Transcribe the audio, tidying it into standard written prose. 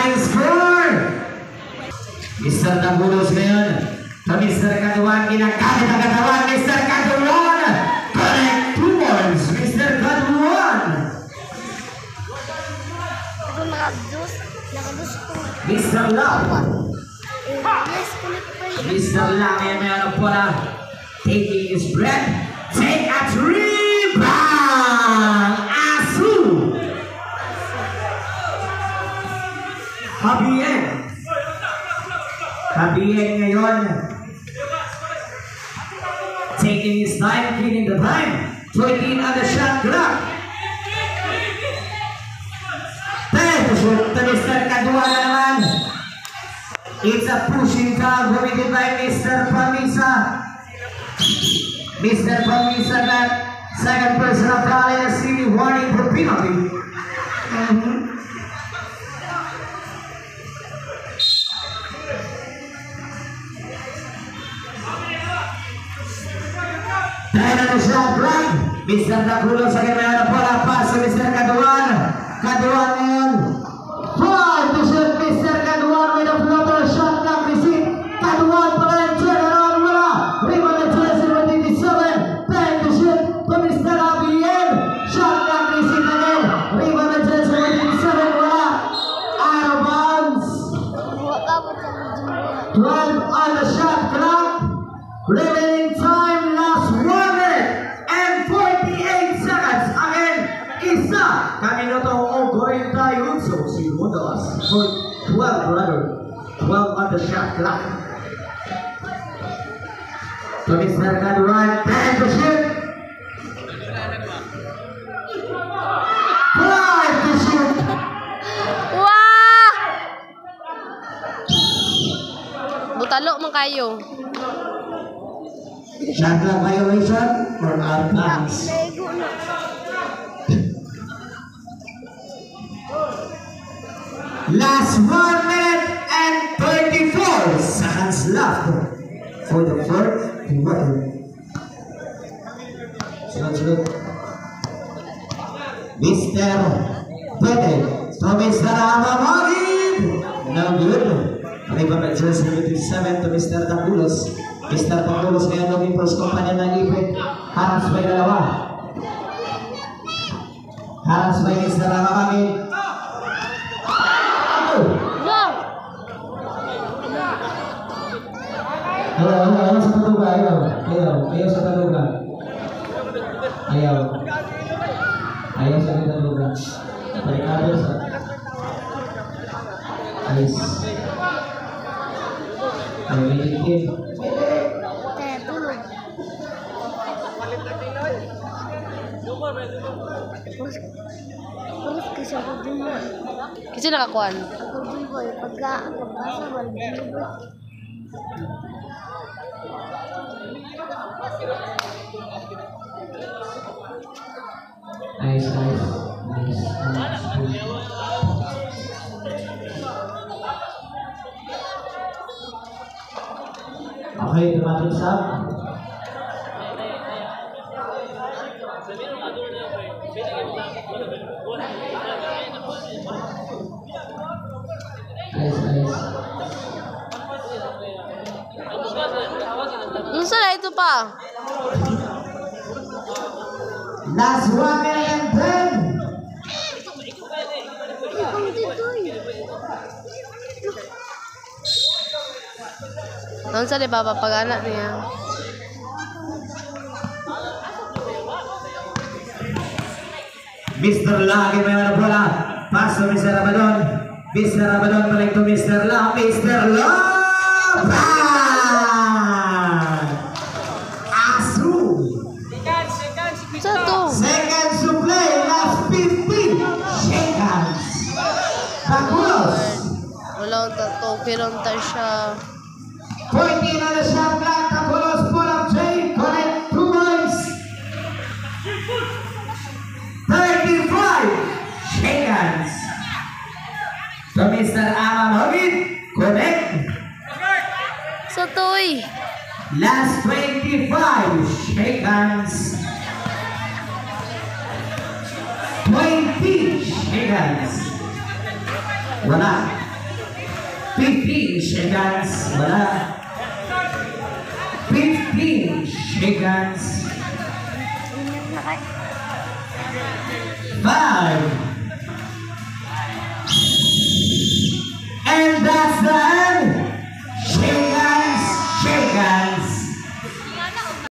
high score! Mr. Dagulos ngayon. To Mr. Kaduan, ginagamit ang katawan. Mr. Kaduan! Correct 2 points, Mr. Kaduan! Mr. Lam. Mr. Lam ngayon mayroon po na taking his breath. Take a rebound! Asu! Habien. Habien ngayon. Taking his time, killing the time. 20 on the shot clock. 10 to shoot to Mr. Kaduan na naman. It's a pushing foul committed by Mr. Pamisa. Mr. Pamisa got second personal foul and a silly warning for penalty. Then on the shot clock, Mr. Dagulos again may on the bola pass to Mr. Kaduan. Kaduan ngayon. Try to shoot Mr. Kaduan with a floater shot clock receipt. Kaduan pa rin turn around mula. Rebound at jersey 27. Time to shoot to Mr. Abien. Shot clock receipt again. Rebound at jersey 27 mula. Out of bounds. 12 on the shot clock. Remaining time last 1 minute and 48 seconds. Again, isa kaminutong ongoing tayo. So, si Modalas for 12 rather. 12 on the shot clock. To Mr. Kaduan, time to shoot. 5 to shoot. Wow! Butalo man kayo. Shot clock violation or out of bounds? Last 1 minute and 34 seconds left for the fourth quarter. Sunod-sunod. Mr. Pwede. So Mr. Amamagin. No good. Rebound at jersey 57 to Mr. Dagulos. Mr. Dagulos ngayon looking for kumpanya ng ipit. Harap by dalawa. Harap by Mr. Amamagin. Ayaw sa taluga, ayaw sa taluga. Ayaw sa taluga. Barikado sa ayos. Ayaw itin. Kasi nakakuan. Nice. Okay, tumating sa Nice. Unsa na ito pa? Last 1 minute and 10. Unsa di ba papagana niya? Mr. Lagi may mga bola. Pass to Mr. Rabadon. Mr. Rabadon balik to Mr. La. Mr. La. Asu. Seconds to play. Last 15 seconds. Dagulos. Wala to pero unta siya. 14 on the shot clock. Dagulos pull up chain. Connect 2 points. 35 seconds. So Mr. Amamagin, connect. Sotoy. Last 25 seconds. 20 seconds. Wala. 15 seconds. Wala. 15 seconds. 5